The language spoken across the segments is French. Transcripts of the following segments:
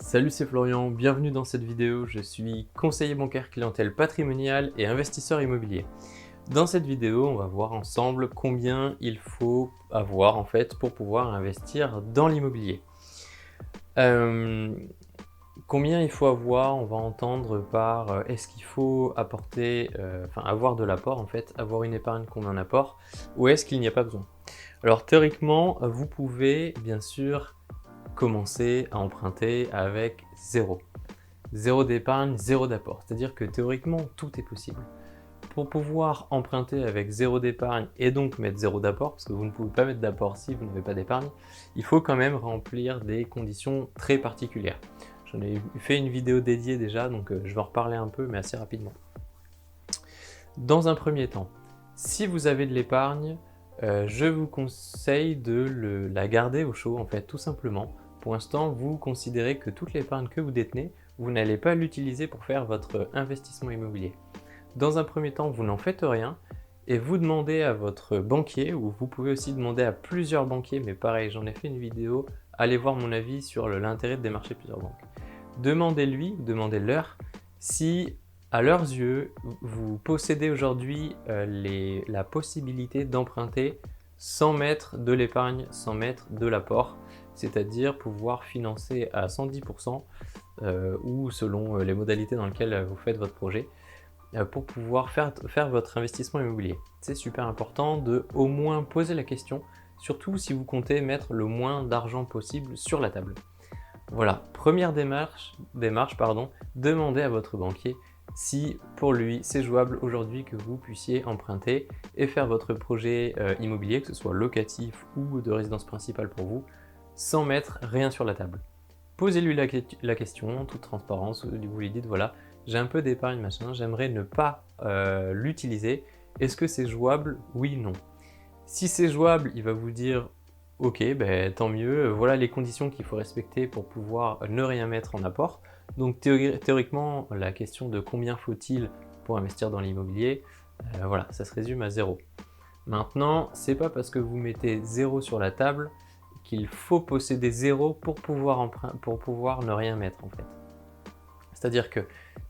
Salut, c'est Florian, bienvenue dans cette vidéo. Je suis conseiller bancaire clientèle patrimoniale et investisseur immobilier. Dans cette vidéo, on va voir ensemble combien il faut avoir en fait pour pouvoir investir dans l'immobilier. Combien il faut avoir, on va entendre par est-ce qu'il faut apporter, avoir de l'apport en fait, avoir une épargne qu'on en apporte, ou est-ce qu'il n'y a pas besoin. Alors théoriquement, vous pouvez bien sûr commencer à emprunter avec zéro. Zéro d'épargne, zéro d'apport. C'est-à-dire que théoriquement, tout est possible. Pour pouvoir emprunter avec zéro d'épargne et donc mettre zéro d'apport, parce que vous ne pouvez pas mettre d'apport si vous n'avez pas d'épargne, il faut quand même remplir des conditions très particulières. J'en ai fait une vidéo dédiée déjà, donc je vais en reparler un peu, mais assez rapidement. Dans un premier temps, si vous avez de l'épargne, je vous conseille de la garder au chaud, en fait, tout simplement. Pour l'instant, vous considérez que toute l'épargne que vous détenez, vous n'allez pas l'utiliser pour faire votre investissement immobilier. Dans un premier temps, vous n'en faites rien et vous demandez à votre banquier, ou vous pouvez aussi demander à plusieurs banquiers, mais pareil, j'en ai fait une vidéo, allez voir mon avis sur l'intérêt de démarcher plusieurs banques. Demandez-lui, demandez-leur si, à leurs yeux, vous possédez aujourd'hui la possibilité d'emprunter sans mettre de l'épargne, sans mettre de l'apport, c'est-à-dire pouvoir financer à 110% ou selon les modalités dans lesquelles vous faites votre projet, pour pouvoir faire votre investissement immobilier. C'est super important de au moins poser la question, surtout si vous comptez mettre le moins d'argent possible sur la table. Voilà, première démarche, demandez à votre banquier si pour lui c'est jouable aujourd'hui que vous puissiez emprunter et faire votre projet immobilier, que ce soit locatif ou de résidence principale pour vous, sans mettre rien sur la table. Posez-lui la question en toute transparence, vous lui dites voilà, j'ai un peu d'épargne machin, j'aimerais ne pas l'utiliser, est-ce que c'est jouable? Oui, non. Si c'est jouable, il va vous dire ok, tant mieux, voilà les conditions qu'il faut respecter pour pouvoir ne rien mettre en apport. Donc théoriquement, la question de combien faut-il pour investir dans l'immobilier, voilà, ça se résume à zéro. Maintenant, c'est pas parce que vous mettez zéro sur la table qu'il faut posséder zéro pour pouvoir ne rien mettre en fait. C'est-à-dire que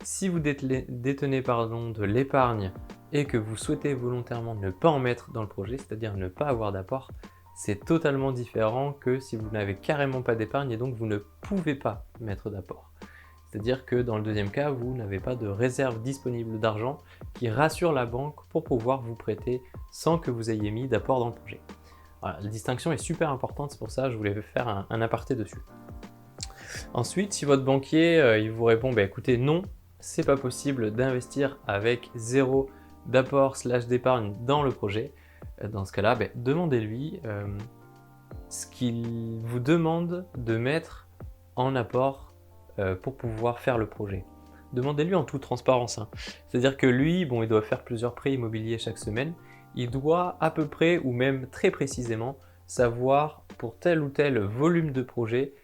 si vous détenez de l'épargne et que vous souhaitez volontairement ne pas en mettre dans le projet, c'est-à-dire ne pas avoir d'apport, c'est totalement différent que si vous n'avez carrément pas d'épargne et donc vous ne pouvez pas mettre d'apport. C'est-à-dire que dans le deuxième cas, vous n'avez pas de réserve disponible d'argent qui rassure la banque pour pouvoir vous prêter sans que vous ayez mis d'apport dans le projet. Voilà, la distinction est super importante, c'est pour ça que je voulais faire un aparté dessus. Ensuite, si votre banquier il vous répond écoutez non, c'est pas possible d'investir avec zéro d'apport / d'épargne dans le projet, dans ce cas-là, demandez-lui ce qu'il vous demande de mettre en apport pour pouvoir faire le projet. Demandez-lui en toute transparence. C'est-à-dire que lui, il doit faire plusieurs prêts immobiliers chaque semaine. Il doit à peu près, ou même très précisément, savoir pour tel ou tel volume de projet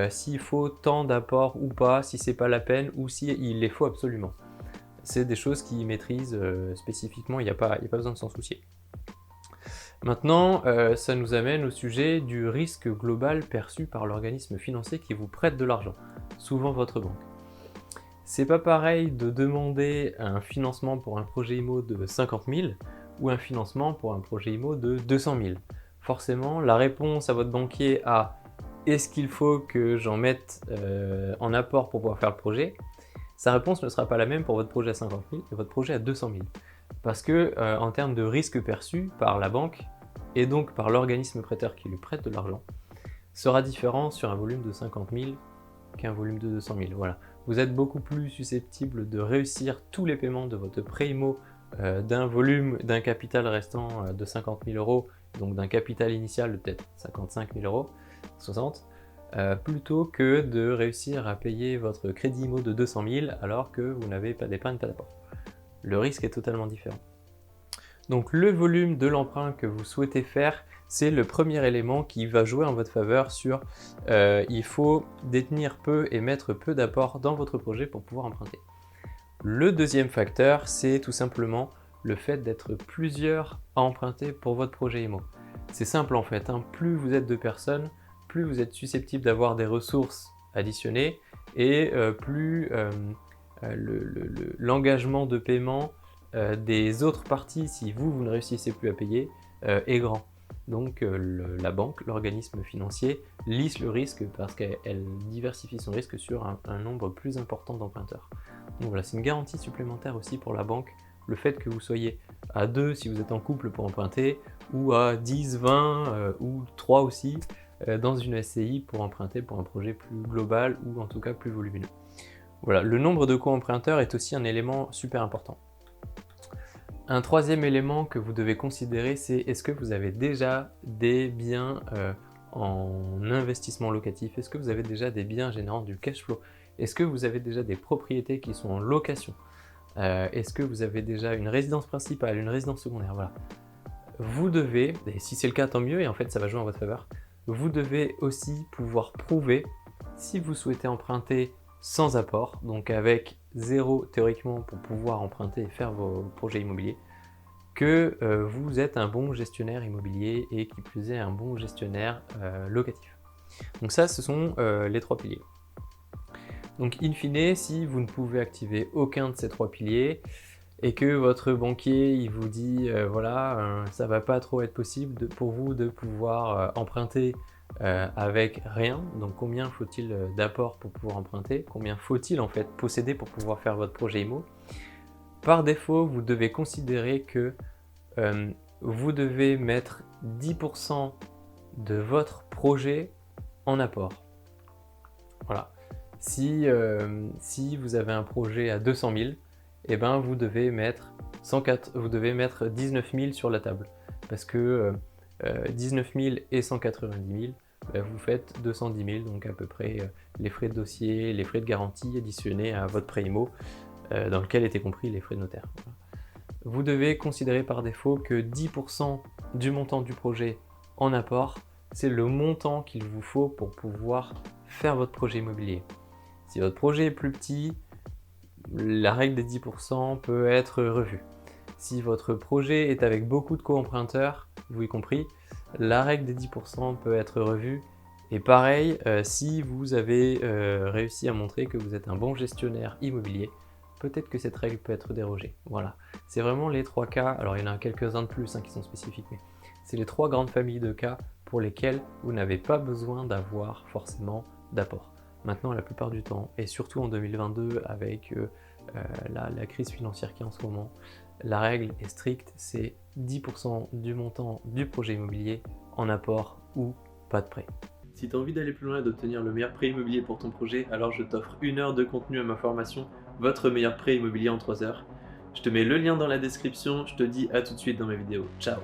s'il faut tant d'apports ou pas, si c'est pas la peine ou s'il les faut absolument. C'est des choses qu'il maîtrise spécifiquement, il n'y a pas besoin de s'en soucier. Maintenant, ça nous amène au sujet du risque global perçu par l'organisme financier qui vous prête de l'argent, souvent votre banque. C'est pas pareil de demander un financement pour un projet IMO de 50 000 ou un financement pour un projet IMO de 200 000. Forcément, la réponse à votre banquier à est-ce qu'il faut que j'en mette en apport pour pouvoir faire le projet, sa réponse ne sera pas la même pour votre projet à 50 000 et votre projet à 200 000. Parce que en termes de risque perçu par la banque et donc par l'organisme prêteur qui lui prête de l'argent, sera différent sur un volume de 50 000 qu'un volume de 200 000. Voilà. Vous êtes beaucoup plus susceptible de réussir tous les paiements de votre prêt IMO d'un capital restant de 50 000 euros, donc d'un capital initial de peut-être 55 000 euros, 60, plutôt que de réussir à payer votre crédit IMO de 200 000 alors que vous n'avez pas d'épargne, pas d'apport. Le risque est totalement différent. Donc le volume de l'emprunt que vous souhaitez faire, c'est le premier élément qui va jouer en votre faveur sur il faut détenir peu et mettre peu d'apport dans votre projet pour pouvoir emprunter. Le deuxième facteur, c'est tout simplement le fait d'être plusieurs à emprunter pour votre projet IMO. C'est simple en fait, plus vous êtes de personnes, plus vous êtes susceptible d'avoir des ressources additionner, et plus l'engagement de paiement des autres parties, si vous ne réussissez plus à payer, est grand. Donc la banque, l'organisme financier, lisse le risque parce qu'elle diversifie son risque sur un nombre plus important d'emprunteurs. Donc voilà, c'est une garantie supplémentaire aussi pour la banque, le fait que vous soyez à 2 si vous êtes en couple pour emprunter, ou à 10, 20 ou 3 aussi dans une SCI pour emprunter pour un projet plus global ou en tout cas plus volumineux. Voilà, le nombre de co-emprunteurs est aussi un élément super important. Un troisième élément que vous devez considérer, c'est est-ce que vous avez déjà des biens en investissement locatif? Est-ce que vous avez déjà des biens générant du cash flow? Est-ce que vous avez déjà des propriétés qui sont en location? Est-ce que vous avez déjà une résidence principale, une résidence secondaire? Voilà. Vous devez, et si c'est le cas tant mieux, et en fait ça va jouer en votre faveur, vous devez aussi pouvoir prouver, si vous souhaitez emprunter sans apport, donc avec zéro théoriquement pour pouvoir emprunter et faire vos projets immobiliers, que vous êtes un bon gestionnaire immobilier et qui plus est un bon gestionnaire locatif. Donc ça, ce sont les 3 piliers. Donc in fine, si vous ne pouvez activer aucun de ces 3 piliers et que votre banquier il vous dit voilà, ça va pas trop être possible pour vous de pouvoir emprunter avec rien, donc combien faut-il d'apport pour pouvoir emprunter, combien faut-il en fait posséder pour pouvoir faire votre projet IMO. Par défaut, vous devez considérer que vous devez mettre 10% de votre projet en apport. Voilà. Si vous avez un projet à 200 000, eh ben vous devez mettre 19 000 sur la table. Parce que 19 000 et 190 000, vous faites 210 000, donc à peu près les frais de dossier, les frais de garantie additionnés à votre prêt IMO, dans lequel étaient compris les frais de notaire. Voilà. Vous devez considérer par défaut que 10% du montant du projet en apport, c'est le montant qu'il vous faut pour pouvoir faire votre projet immobilier. Si votre projet est plus petit, la règle des 10% peut être revue. Si votre projet est avec beaucoup de co-emprunteurs, vous y compris, la règle des 10% peut être revue. Et pareil, si vous avez réussi à montrer que vous êtes un bon gestionnaire immobilier, peut-être que cette règle peut être dérogée. Voilà, c'est vraiment les 3 cas, alors il y en a quelques-uns de plus qui sont spécifiques, mais c'est les 3 grandes familles de cas pour lesquels vous n'avez pas besoin d'avoir forcément d'apport. Maintenant, la plupart du temps, et surtout en 2022 avec la crise financière qui est en ce moment, la règle est stricte, c'est 10% du montant du projet immobilier en apport ou pas de prêt. Si tu as envie d'aller plus loin et d'obtenir le meilleur prêt immobilier pour ton projet, alors je t'offre 1 heure de contenu à ma formation, votre meilleur prêt immobilier en 3 heures. Je te mets le lien dans la description, je te dis à tout de suite dans mes vidéos. Ciao!